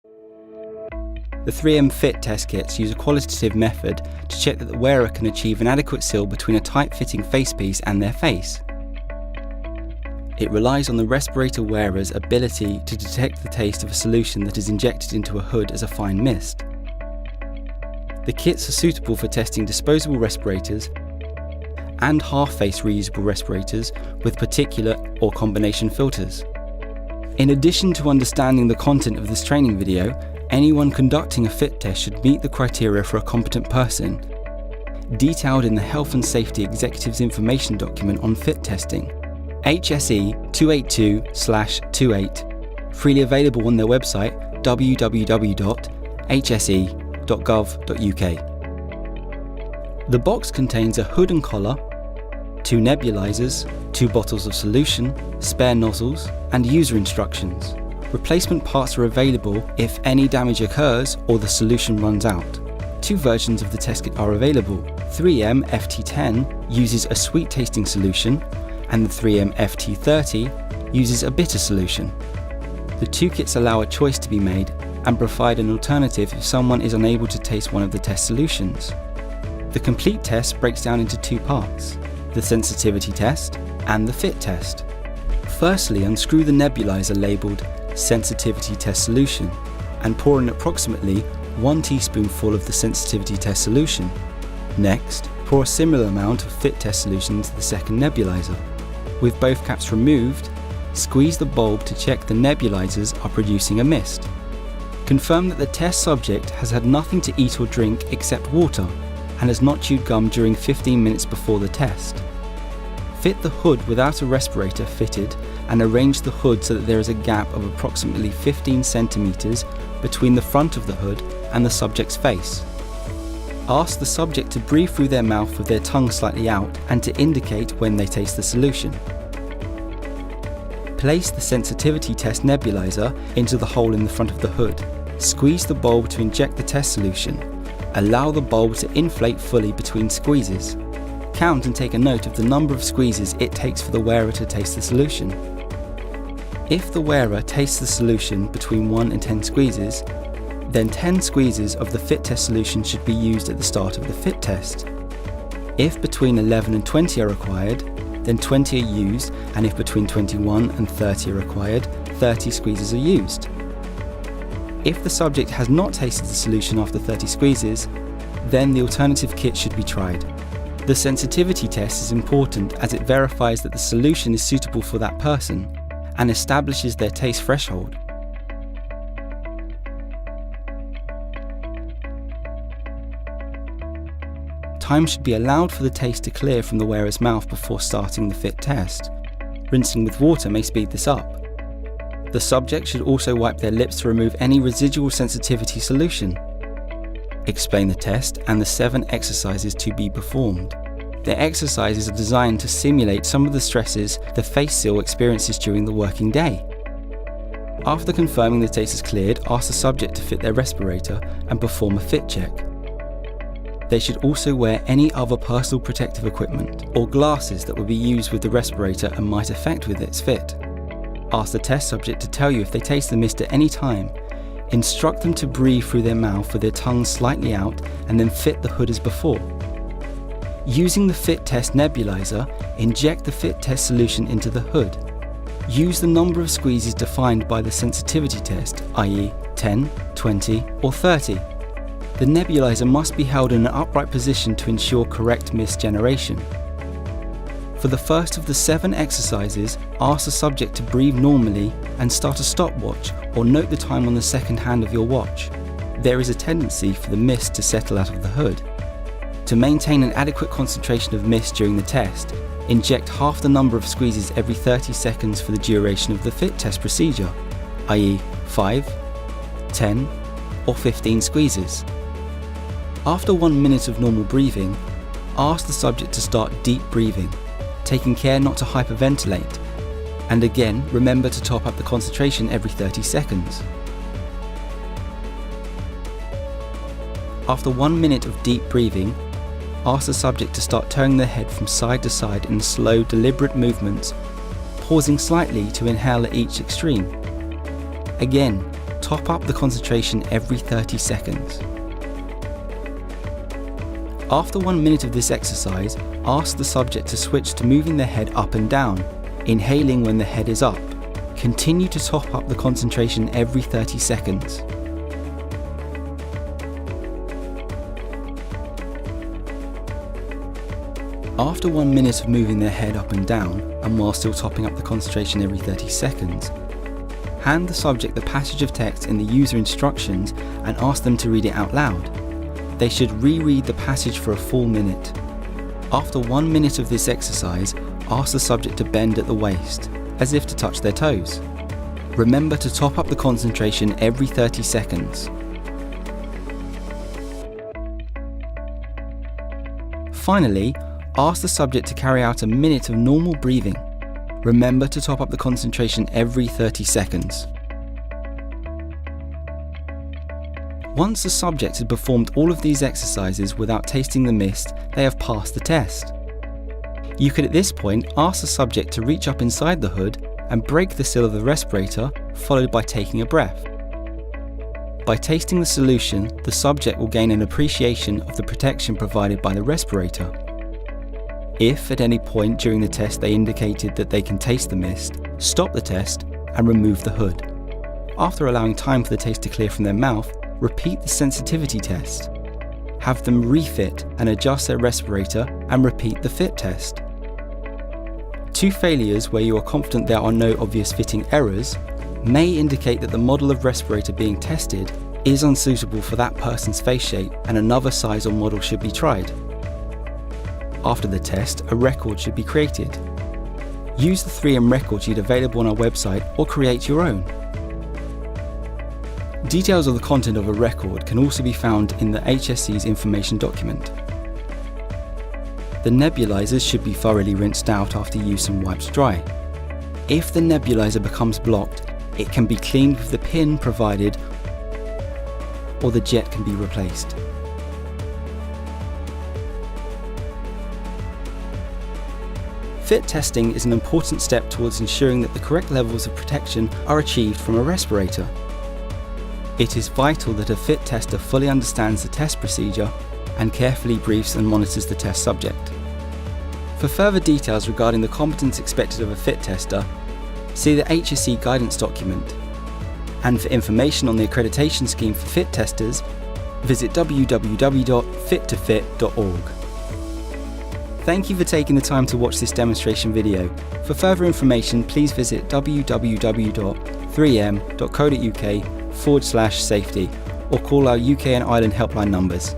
The 3M fit test kits use a qualitative method to check that the wearer can achieve an adequate seal between a tight-fitting facepiece and their face. It relies on the respirator wearer's ability to detect the taste of a solution that is injected into a hood as a fine mist. The kits are suitable for testing disposable respirators and half-face reusable respirators with particulate or combination filters. In addition to understanding the content of this training video, anyone conducting a fit test should meet the criteria for a competent person, detailed in the Health and Safety Executives Information Document on Fit Testing, HSE 282/28, freely available on their website www.hse.gov.uk. The box contains a hood and collar, 2 nebulizers, 2 bottles of solution, spare nozzles, and user instructions. Replacement parts are available if any damage occurs or the solution runs out. 2 versions of the test kit are available. 3M FT10 uses a sweet tasting solution, and the 3M FT30 uses a bitter solution. The 2 kits allow a choice to be made and provide an alternative if someone is unable to taste one of the test solutions. The complete test breaks down into 2 parts: the sensitivity test and the fit test. Firstly, unscrew the nebulizer labelled sensitivity test solution and pour in approximately 1 teaspoonful of the sensitivity test solution. Next, pour a similar amount of fit test solution into the second nebulizer. With both caps removed, squeeze the bulb to check the nebulizers are producing a mist. Confirm that the test subject has had nothing to eat or drink except water and has not chewed gum during 15 minutes before the test. Fit the hood without a respirator fitted and arrange the hood so that there is a gap of approximately 15 centimeters between the front of the hood and the subject's face. Ask the subject to breathe through their mouth with their tongue slightly out and to indicate when they taste the solution. Place the sensitivity test nebulizer into the hole in the front of the hood. Squeeze the bulb to inject the test solution. Allow the bulb to inflate fully between squeezes. Count and take a note of the number of squeezes it takes for the wearer to taste the solution. If the wearer tastes the solution between 1 and 10 squeezes, then 10 squeezes of the fit test solution should be used at the start of the fit test. If between 11 and 20 are required, then 20 are used, and if between 21 and 30 are required, 30 squeezes are used. If the subject has not tasted the solution after 30 squeezes, then the alternative kit should be tried. The sensitivity test is important as it verifies that the solution is suitable for that person and establishes their taste threshold. Time should be allowed for the taste to clear from the wearer's mouth before starting the fit test. Rinsing with water may speed this up. The subject should also wipe their lips to remove any residual sensitivity solution. Explain the test and the 7 exercises to be performed. The exercises are designed to simulate some of the stresses the face seal experiences during the working day. After confirming the taste is cleared, ask the subject to fit their respirator and perform a fit check. They should also wear any other personal protective equipment or glasses that would be used with the respirator and might affect with its fit. Ask the test subject to tell you if they taste the mist at any time. Instruct them to breathe through their mouth with their tongue slightly out and then fit the hood as before. Using the fit test nebulizer, inject the fit test solution into the hood. Use the number of squeezes defined by the sensitivity test, i.e. 10, 20 or 30. The nebulizer must be held in an upright position to ensure correct mist generation. For the first of the 7 exercises, ask the subject to breathe normally and start a stopwatch or note the time on the second hand of your watch. There is a tendency for the mist to settle out of the hood. To maintain an adequate concentration of mist during the test, inject half the number of squeezes every 30 seconds for the duration of the fit test procedure, i.e. 5, 10 or 15 squeezes. After 1 minute of normal breathing, ask the subject to start deep breathing, taking care not to hyperventilate, and again remember to top up the concentration every 30 seconds. After 1 minute of deep breathing, ask the subject to start turning their head from side to side in slow, deliberate movements, pausing slightly to inhale at each extreme. Again, top up the concentration every 30 seconds. After 1 minute of this exercise, ask the subject to switch to moving their head up and down, inhaling when the head is up. Continue to top up the concentration every 30 seconds. After 1 minute of moving their head up and down, and while still topping up the concentration every 30 seconds, hand the subject the passage of text in the user instructions and ask them to read it out loud. They should reread the passage for a full minute. After 1 minute of this exercise, ask the subject to bend at the waist, as if to touch their toes. Remember to top up the concentration every 30 seconds. Finally, ask the subject to carry out a minute of normal breathing. Remember to top up the concentration every 30 seconds. Once the subject had performed all of these exercises without tasting the mist, they have passed the test. You could at this point ask the subject to reach up inside the hood and break the seal of the respirator, followed by taking a breath. By tasting the solution, the subject will gain an appreciation of the protection provided by the respirator. If at any point during the test they indicated that they can taste the mist, stop the test and remove the hood. After allowing time for the taste to clear from their mouth, repeat the sensitivity test. Have them refit and adjust their respirator and repeat the fit test. 2 failures where you are confident there are no obvious fitting errors may indicate that the model of respirator being tested is unsuitable for that person's face shape and another size or model should be tried. After the test, a record should be created. Use the 3M record sheet available on our website or create your own. Details of the content of a record can also be found in the HSC's information document. The nebulizers should be thoroughly rinsed out after use and wiped dry. If the nebulizer becomes blocked, it can be cleaned with the pin provided or the jet can be replaced. Fit testing is an important step towards ensuring that the correct levels of protection are achieved from a respirator. It is vital that a fit tester fully understands the test procedure and carefully briefs and monitors the test subject. For further details regarding the competence expected of a fit tester, see the HSC guidance document. And for information on the accreditation scheme for fit testers, visit www.fittofit.org. Thank you for taking the time to watch this demonstration video. For further information, please visit www.3m.co.uk/safety or call our UK and Ireland helpline numbers.